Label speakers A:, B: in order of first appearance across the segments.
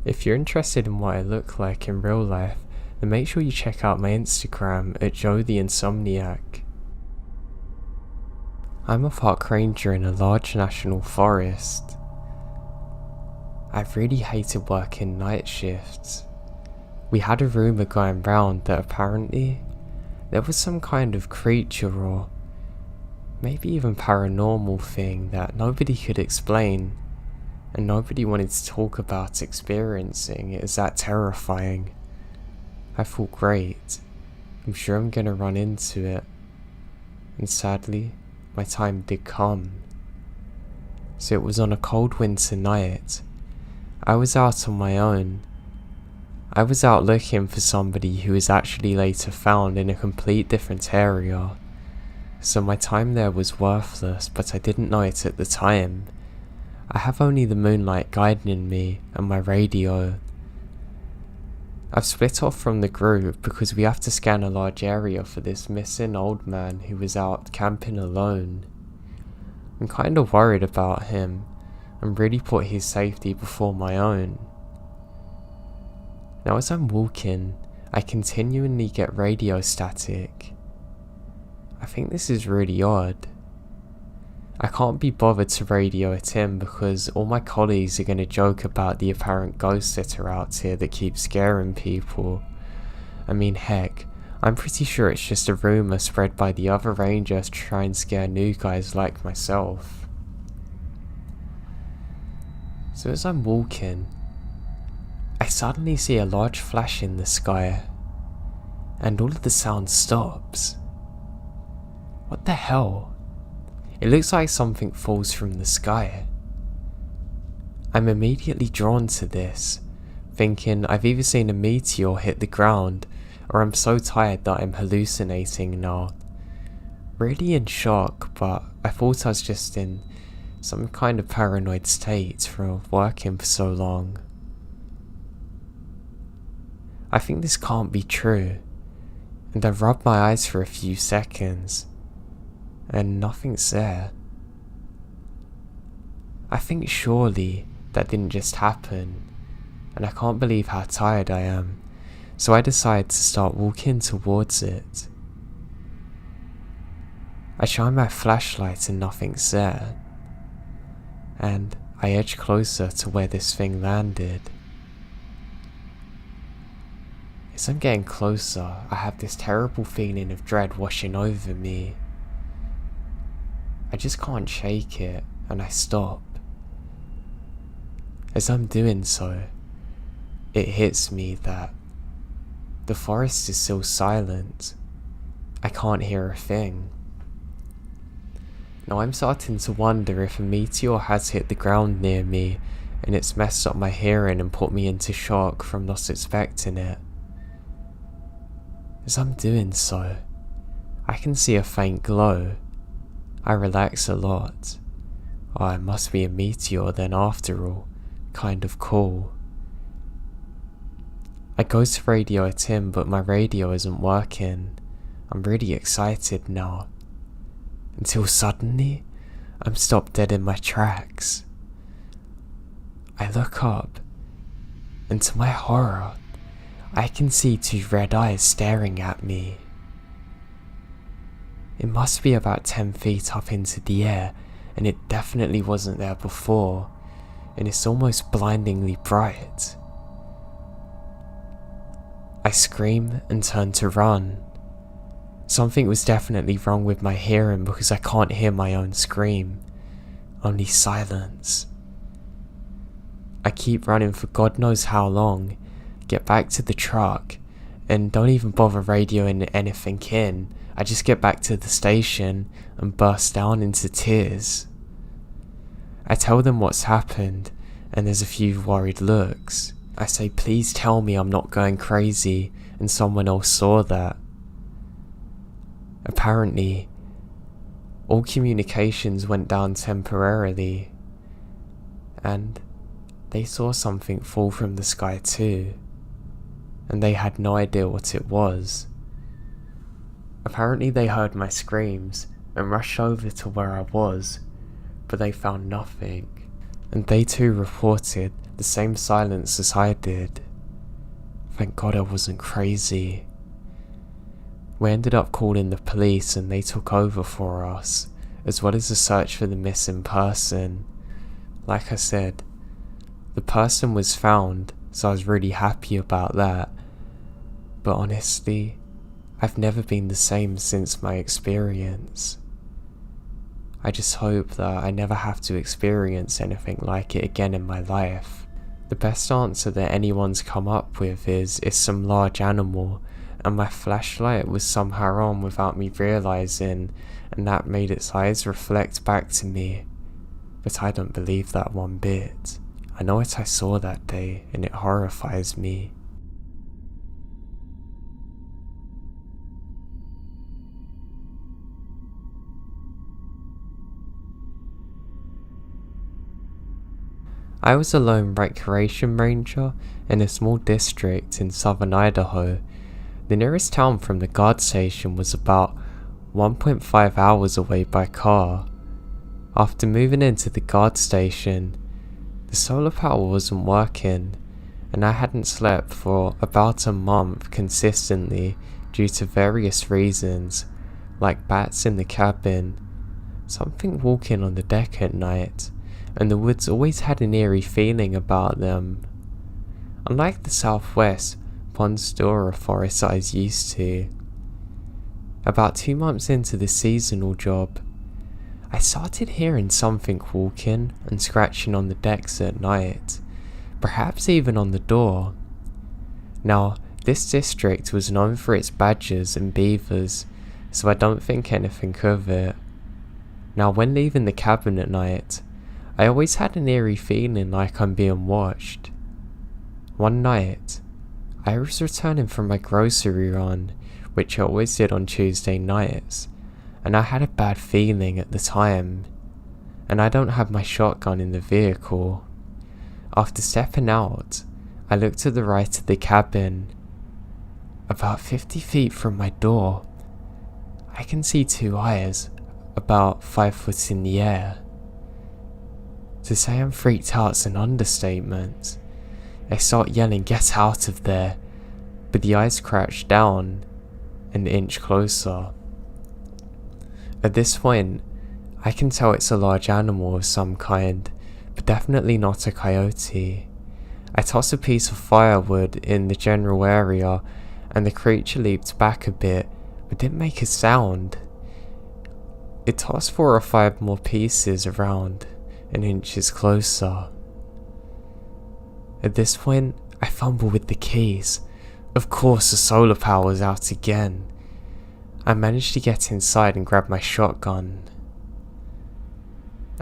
A: If you're interested in what I look like in real life, then make sure you check out my Instagram at Joe the Insomniak. I'm a park ranger in a large national forest. I've really hated working night shifts. We had a rumour going round that apparently there was some kind of creature or maybe even paranormal thing that nobody could explain, and nobody wanted to talk about experiencing it as that terrifying. I thought, great, I'm sure I'm gonna run into it. And sadly, my time did come. So it was on a cold winter night. I was out on my own. I was out looking for somebody who was actually later found in a complete different area. So my time there was worthless, but I didn't know it at the time. I have only the moonlight guiding me and my radio. I've split off from the group because we have to scan a large area for this missing old man who was out camping alone. I'm kind of worried about him and really put his safety before my own. Now as I'm walking, I continually get radio static. I think this is really odd. I can't be bothered to radio it in because all my colleagues are going to joke about the apparent ghosts that are out here that keep scaring people. I mean, heck, I'm pretty sure it's just a rumour spread by the other rangers to try and scare new guys like myself. So as I'm walking, I suddenly see a large flash in the sky, and all of the sound stops. What the hell? It looks like something falls from the sky. I'm immediately drawn to this, thinking I've either seen a meteor hit the ground, or I'm so tired that I'm hallucinating now. Really in shock, but I thought I was just in some kind of paranoid state from working for so long. I think this can't be true, and I rub my eyes for a few seconds, and nothing's there. I think surely that didn't just happen, and I can't believe how tired I am, so I decide to start walking towards it. I shine my flashlight and nothing's there, and I edge closer to where this thing landed. As I'm getting closer, I have this terrible feeling of dread washing over me. I just can't shake it, and I stop. As I'm doing so, it hits me that the forest is still silent. I can't hear a thing. Now I'm starting to wonder if a meteor has hit the ground near me and it's messed up my hearing and put me into shock from not expecting it. As I'm doing so, I can see a faint glow. I relax a lot. Oh, it must be a meteor then after all. Kind of cool. I go to radio it in, but my radio isn't working. I'm really excited now. Until suddenly, I'm stopped dead in my tracks. I look up, and to my horror, I can see two red eyes staring at me. It must be about 10 feet up into the air, and it definitely wasn't there before, and it's almost blindingly bright. I scream and turn to run. Something was definitely wrong with my hearing because I can't hear my own scream, only silence. I keep running for God knows how long, get back to the truck, and don't even bother radioing anything in. I just get back to the station and burst down into tears. I tell them what's happened, and there's a few worried looks. I say, please tell me I'm not going crazy and someone else saw that. Apparently, all communications went down temporarily, and they saw something fall from the sky too, and they had no idea what it was. Apparently they heard my screams and rushed over to where I was, but they found nothing, and they too reported the same silence as I did. Thank God I wasn't crazy. We ended up calling the police and they took over for us, as well as a search for the missing person. Like I said, the person was found, so I was really happy about that. But honestly, I've never been the same since my experience. I just hope that I never have to experience anything like it again in my life. The best answer that anyone's come up with is it's some large animal, and my flashlight was somehow on without me realising, and that made its eyes reflect back to me. But I don't believe that one bit. I know what I saw that day, and it horrifies me. I was a lone recreation ranger in a small district in southern Idaho. The nearest town from the guard station was about 1.5 hours away by car. After moving into the guard station, the solar power wasn't working, and I hadn't slept for about a month consistently due to various reasons, like bats in the cabin, something walking on the deck at night, and the woods always had an eerie feeling about them. Unlike the southwest, ponds or a forest I was used to. About 2 months into the seasonal job, I started hearing something walking and scratching on the decks at night, perhaps even on the door. Now, this district was known for its badgers and beavers, so I don't think anything of it. Now, when leaving the cabin at night, I always had an eerie feeling like I'm being watched. One night, I was returning from my grocery run, which I always did on Tuesday nights, and I had a bad feeling at the time, and I don't have my shotgun in the vehicle. After stepping out, I looked to the right of the cabin. About 50 feet from my door, I can see two eyes about 5 foot in the air. To say I'm freaked out's an understatement. I start yelling, "Get out of there!" but the eyes crouch down an inch closer. At this point, I can tell it's a large animal of some kind, but definitely not a coyote. I toss a piece of firewood in the general area, and the creature leaped back a bit, but didn't make a sound. It tossed 4 or 5 more pieces around, an inches closer. At this point, I fumble with the keys. Of course, the solar power was out again. I managed to get inside and grab my shotgun.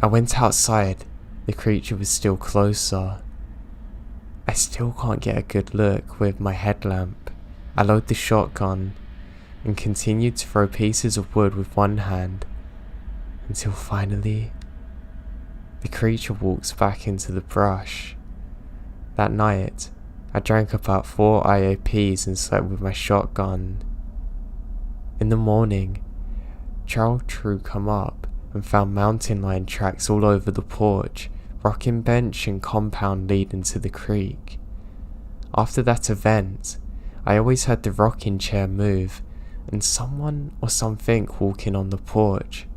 A: I went outside. The creature was still closer. I still can't get a good look with my headlamp. I load the shotgun and continue to throw pieces of wood with one hand until finally the creature walks back into the brush. That night, I drank about 4 IOPs and slept with my shotgun. In the morning, trail crew come up and found mountain lion tracks all over the porch, rocking bench and compound leading to the creek. After that event, I always heard the rocking chair move and someone or something walking on the porch,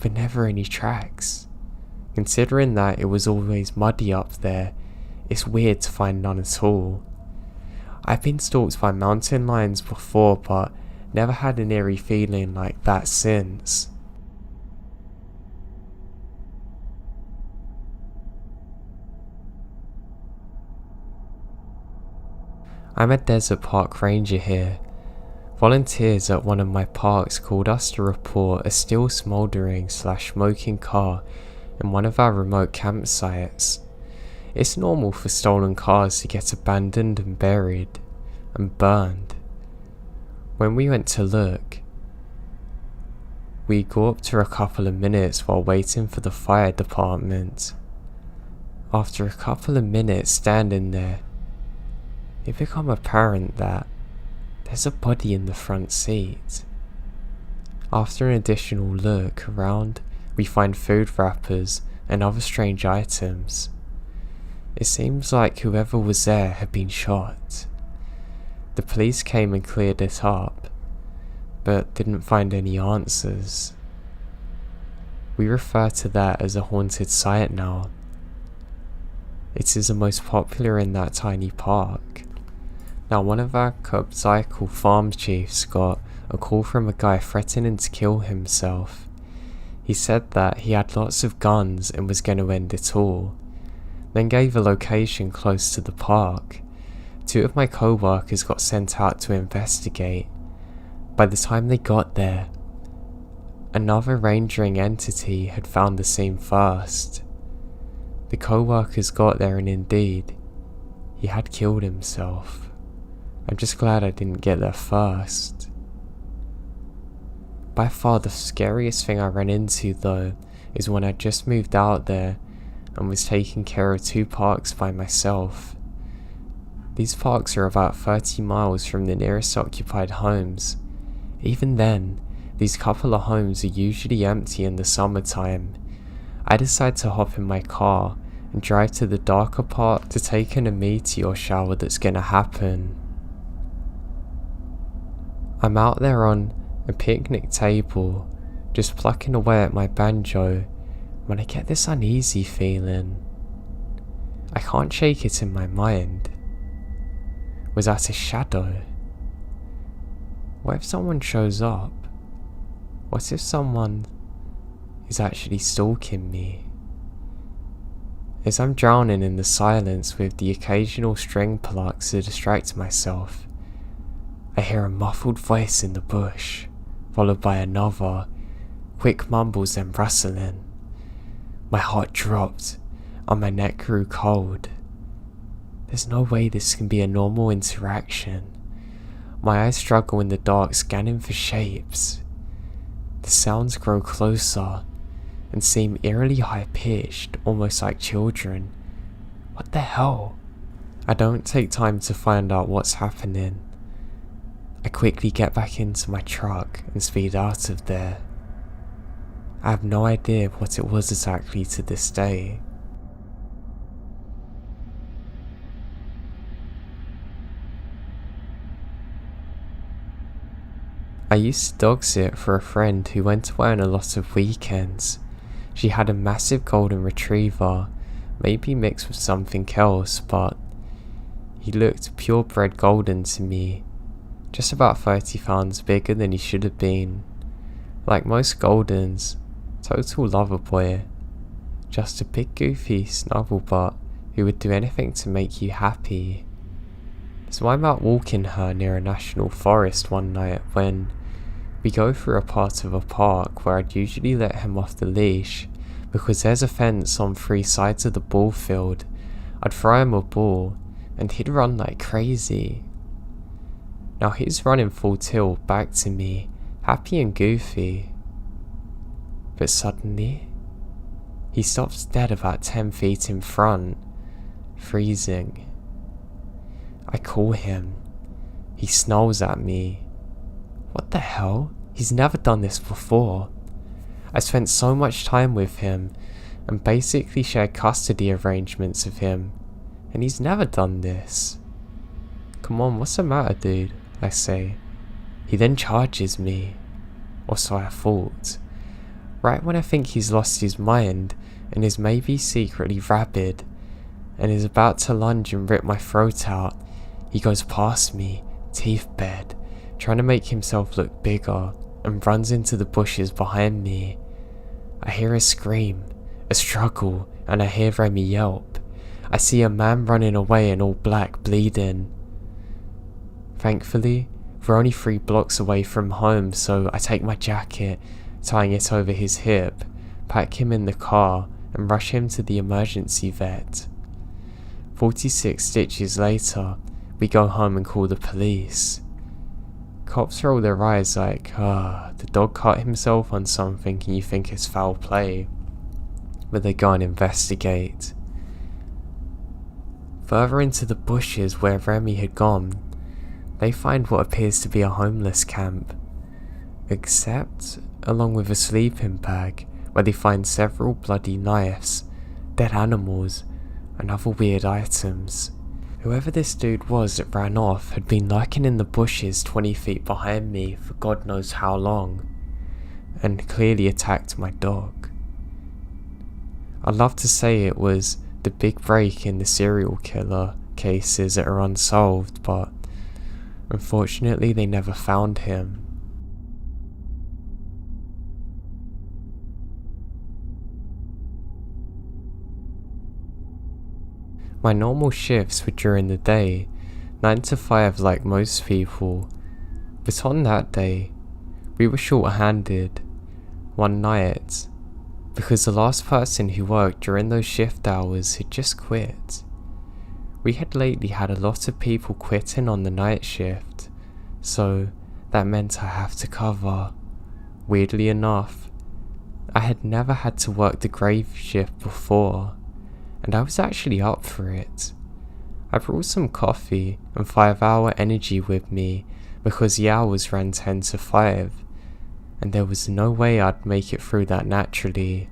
A: but never any tracks. Considering that it was always muddy up there, it's weird to find none at all. I've been stalked by mountain lions before, but never had an eerie feeling like that since. I'm a desert park ranger here. Volunteers at one of my parks called us to report a still smouldering / smoking car in one of our remote campsites. It's normal for stolen cars to get abandoned and buried and burned. When we went to look, we go up to a couple of minutes while waiting for the fire department. After a couple of minutes standing there, it became apparent that there's a body in the front seat. After an additional look around, we find food wrappers and other strange items. It seems like whoever was there had been shot. The police came and cleared it up, but didn't find any answers. We refer to that as a haunted site now. It is the most popular in that tiny park. Now, one of our Cthulhu farm chiefs got a call from a guy threatening to kill himself. He said that he had lots of guns and was going to end it all, then gave a location close to the park. 2 of my co-workers got sent out to investigate. By the time they got there, another rangering entity had found the scene first. The co-workers got there and indeed, he had killed himself. I'm just glad I didn't get there first. By far the scariest thing I ran into though is when I just moved out there and was taking care of 2 parks by myself. These parks are about 30 miles from the nearest occupied homes. Even then, these couple of homes are usually empty in the summertime. I decide to hop in my car and drive to the darker part to take in a meteor shower that's gonna happen. I'm out there on a picnic table, just plucking away at my banjo, when I get this uneasy feeling. I can't shake it in my mind. Was that a shadow? What if someone shows up? What if someone is actually stalking me? As I'm drowning in the silence with the occasional string plucks to distract myself, I hear a muffled voice in the bush, followed by another, quick mumbles and rustling. My heart dropped, and my neck grew cold. There's no way this can be a normal interaction. My eyes struggle in the dark, scanning for shapes. The sounds grow closer and seem eerily high-pitched, almost like children. What the hell? I don't take time to find out what's happening. I quickly get back into my truck and speed out of there. I have no idea what it was exactly to this day. I used to dog sit for a friend who went away on a lot of weekends. She had a massive golden retriever, maybe mixed with something else, but he looked purebred golden to me, just about 30 pounds bigger than he should have been. Like most goldens, total lover boy, just a big goofy snugglebutt who would do anything to make you happy. So I'm out walking her near a national forest one night when we go through a part of a park where I'd usually let him off the leash because there's a fence on 3 sides of the ball field. I'd throw him a ball and he'd run like crazy. Now he's running full tilt back to me, happy and goofy. But suddenly, he stops dead about 10 feet in front, freezing. I call him. He snarls at me. What the hell? He's never done this before. I spent so much time with him and basically shared custody arrangements with him, and he's never done this. Come on, what's the matter, dude? I say. He then charges me, or so I thought. Right when I think he's lost his mind and is maybe secretly rabid and is about to lunge and rip my throat out, he goes past me, teeth bared, trying to make himself look bigger, and runs into the bushes behind me. I hear a scream, a struggle, and I hear Remy yelp. I see a man running away in all black, bleeding. Thankfully, we're only 3 blocks away from home, so I take my jacket, tying it over his hip, pack him in the car, and rush him to the emergency vet. 46 stitches later, we go home and call the police. Cops roll their eyes like, the dog cut himself on something and you think it's foul play. But they go and investigate. Further into the bushes where Remy had gone, they find what appears to be a homeless camp. Except, along with a sleeping bag, where they find several bloody knives, dead animals, and other weird items. Whoever this dude was that ran off had been lurking in the bushes 20 feet behind me for God knows how long, and clearly attacked my dog. I'd love to say it was the big break in the serial killer cases that are unsolved, but unfortunately they never found him. My normal shifts were during the day, 9 to 5 like most people, but on that day, we were short-handed one night because the last person who worked during those shift hours had just quit. We had lately had a lot of people quitting on the night shift, so that meant I have to cover. Weirdly enough, I had never had to work the grave shift before, and I was actually up for it. I brought some coffee and 5-hour energy with me because the hours ran 10 to 5, and there was no way I'd make it through that naturally.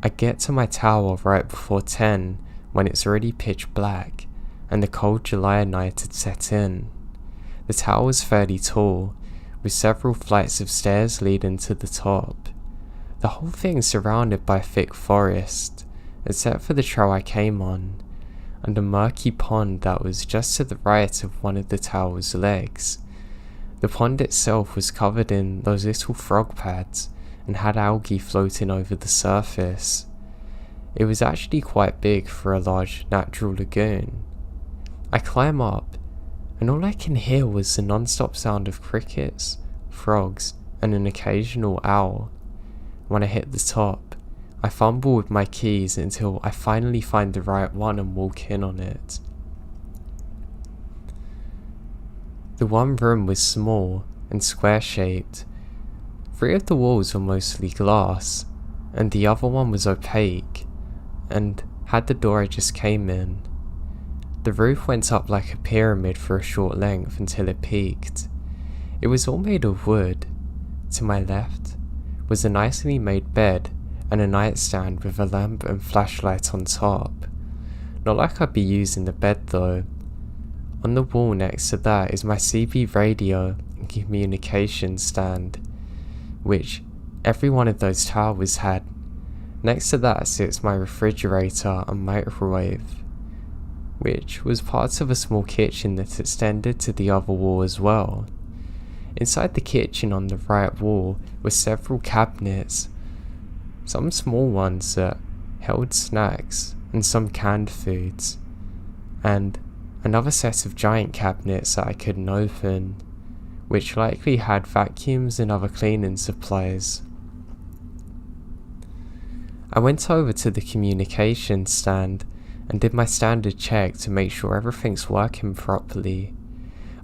A: I get to my tower right before 10 when it's already pitch black and the cold July night had set in. The tower was fairly tall, with several flights of stairs leading to the top. The whole thing surrounded by thick forest, except for the trail I came on, and a murky pond that was just to the right of one of the tower's legs. The pond itself was covered in those little frog pads and had algae floating over the surface. It was actually quite big for a large natural lagoon. I climb up, and all I can hear was the non-stop sound of crickets, frogs, and an occasional owl. When I hit the top, I fumble with my keys until I finally find the right one and walk in on it. The one room was small and square-shaped. 3 of the walls were mostly glass, and the other one was opaque, and had the door I just came in. The roof went up like a pyramid for a short length until it peaked. It was all made of wood. To my left was a nicely made bed and a nightstand with a lamp and flashlight on top. Not like I'd be using the bed though. On the wall next to that is my CB radio and communication stand, which every one of those towers had. Next to that sits my refrigerator and microwave, which was part of a small kitchen that extended to the other wall as well. Inside the kitchen on the right wall were several cabinets, some small ones that held snacks and some canned foods, and another set of giant cabinets that I couldn't open, which likely had vacuums and other cleaning supplies. I went over to the communication stand and did my standard check to make sure everything's working properly.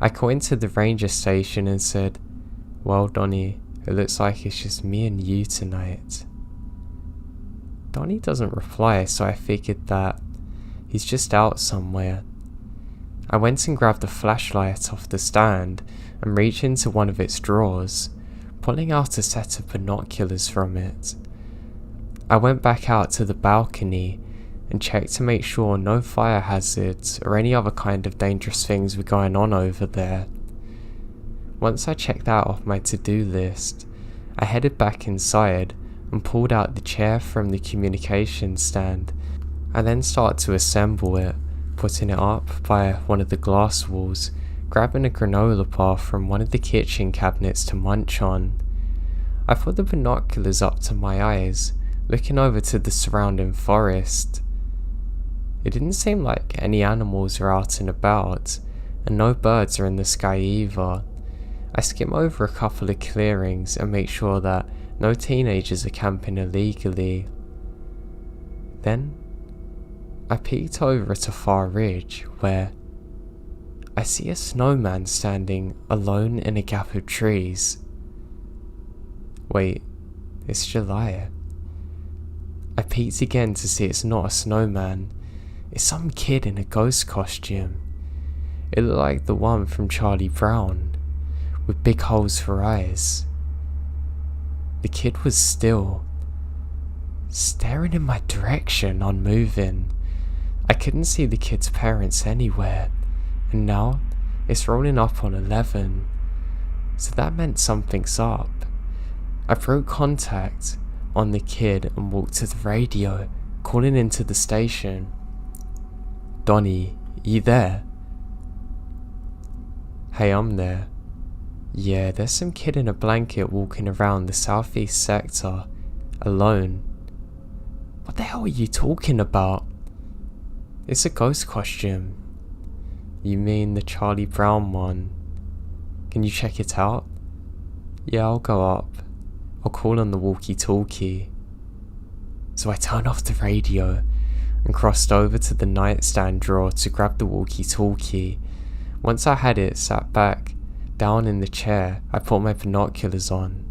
A: I called into the ranger station and said, "Well, Donnie, it looks like it's just me and you tonight." Donnie doesn't reply, so I figured that he's just out somewhere. I went and grabbed the flashlight off the stand and reached into one of its drawers, pulling out a set of binoculars from it. I went back out to the balcony and checked to make sure no fire hazards or any other kind of dangerous things were going on over there. Once I checked that off my to-do list, I headed back inside and pulled out the chair from the communication stand. I then started to assemble it, putting it up by one of the glass walls, grabbing a granola bar from one of the kitchen cabinets to munch on. I put the binoculars up to my eyes, looking over to the surrounding forest. It didn't seem like any animals are out and about, and no birds are in the sky either. I skim over a couple of clearings and make sure that no teenagers are camping illegally. Then, I peeked over at a far ridge where I see a snowman standing alone in a gap of trees. Wait, it's July. I peeked again to see it's not a snowman. It's some kid in a ghost costume. It looked like the one from Charlie Brown, with big holes for eyes. The kid was still, staring in my direction, unmoving, I couldn't see the kid's parents anywhere, and now it's rolling up on 11, so that meant something's up. I broke contact on the kid and walked to the radio, calling into the station. "Donnie, you there?" "Hey, I'm there." "Yeah, there's some kid in a blanket walking around the southeast sector, alone." "What the hell are you talking about?" "It's a ghost costume." "You mean the Charlie Brown one? Can you check it out?" "Yeah, I'll go up. I'll call on the walkie-talkie." So I turned off the radio and crossed over to the nightstand drawer to grab the walkie-talkie. Once I had it sat back down in the chair, I put my binoculars on,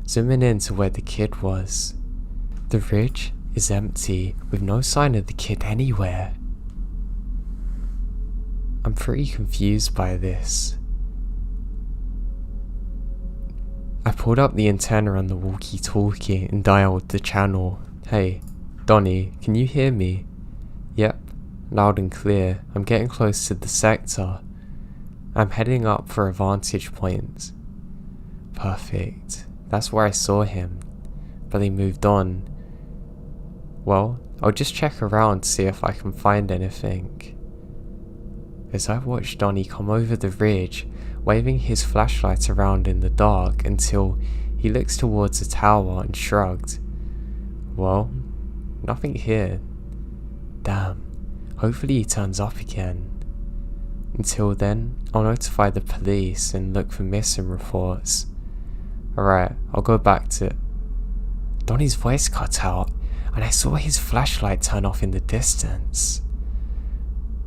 A: zooming in to where the kid was. The ridge is empty, with no sign of the kid anywhere. I'm pretty confused by this. I pulled up the antenna on the walkie-talkie and dialed the channel. "Hey, Donnie, can you hear me?" "Yep, loud and clear. I'm getting close to the sector. I'm heading up for a vantage point." "Perfect. That's where I saw him, but he moved on." "Well, I'll just check around to see if I can find anything." As I watched Donnie come over the ridge, waving his flashlight around in the dark until he looks towards the tower and shrugged. "Well, nothing here. Damn, hopefully he turns up again. Until then, I'll notify the police and look for missing reports." "Alright, I'll go back to..." Donnie's voice cut out, and I saw his flashlight turn off in the distance.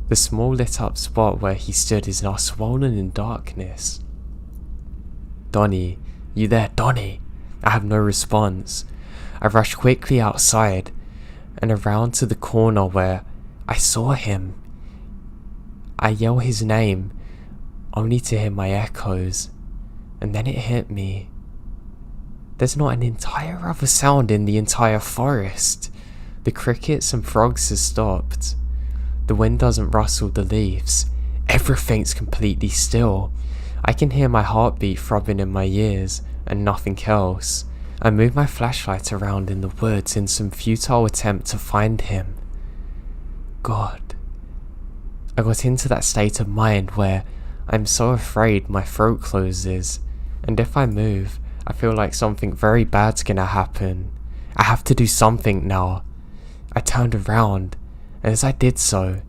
A: The small lit up spot where he stood is now swollen in darkness. "Donnie, you there, Donnie?" I have no response. I rush quickly outside and around to the corner where I saw him. I yell his name, only to hear my echoes, and then it hit me. There's not an entire other sound in the entire forest. The crickets and frogs have stopped. The wind doesn't rustle the leaves. Everything's completely still. I can hear my heartbeat throbbing in my ears, and nothing else. I move my flashlight around in the woods in some futile attempt to find him. God. I got into that state of mind where I'm so afraid my throat closes, and if I move, I feel like something very bad's gonna happen. I have to do something now. I turned around, and as I did so,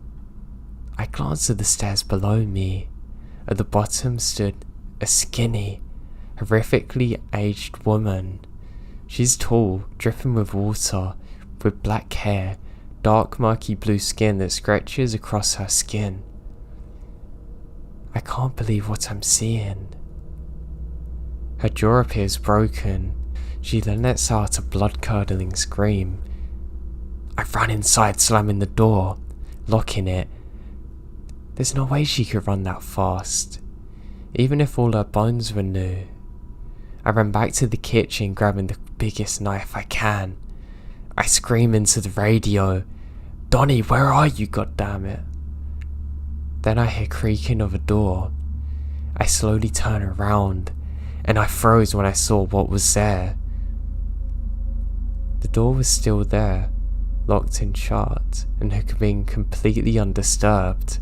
A: I glanced at the stairs below me. At the bottom stood a skinny, horrifically aged woman. She's tall, dripping with water, with black hair, dark murky blue skin that stretches across her skin. I can't believe what I'm seeing. Her jaw appears broken. She then lets out a blood-curdling scream. I run inside, slamming the door, locking it. There's no way she could run that fast, even if all her bones were new. I run back to the kitchen, grabbing the biggest knife I can. I scream into the radio, "Donnie, where are you, goddammit?" Then I hear creaking of a door. I slowly turn around, and I froze when I saw what was there. The door was still there, locked and shut, and had been completely undisturbed.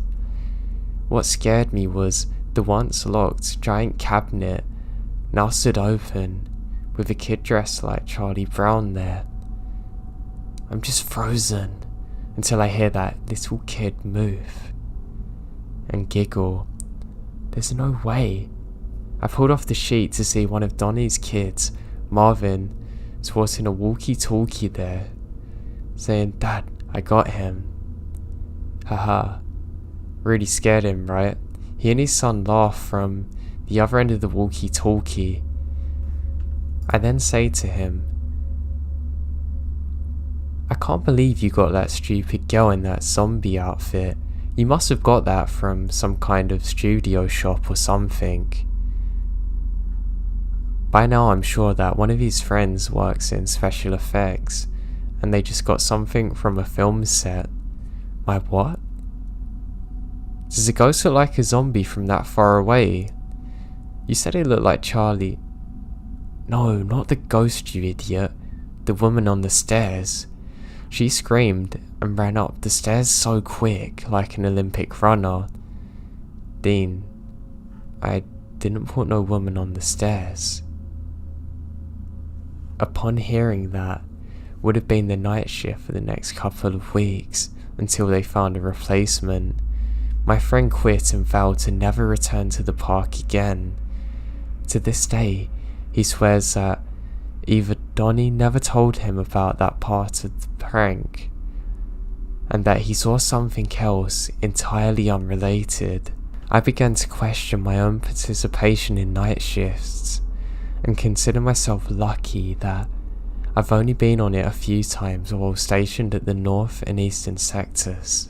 A: What scared me was the once locked giant cabinet now stood open, with a kid dressed like Charlie Brown there. I'm just frozen until I hear that little kid move and giggle. There's no way. I pulled off the sheet to see one of Donnie's kids, Marvin, sporting a walkie-talkie there, saying, "Dad, I got him." Haha. Really scared him, right? He and his son laugh from the other end of the walkie-talkie. I then say to him, "I can't believe you got that stupid girl in that zombie outfit. You must have got that from some kind of studio shop or something." By now I'm sure that one of his friends works in special effects, and they just got something from a film set. My what? Does the ghost look like a zombie from that far away? You said it looked like Charlie. No, not the ghost, you idiot. The woman on the stairs. She screamed and ran up the stairs so quick, like an Olympic runner. Dean, I didn't put no woman on the stairs. Upon hearing that, would have been the night shift for the next couple of weeks until they found a replacement. My friend quit and vowed to never return to the park again. To this day, he swears that either Donnie never told him about that part of the prank, and that he saw something else entirely unrelated. I began to question my own participation in night shifts, and consider myself lucky that I've only been on it a few times while stationed at the north and eastern sectors.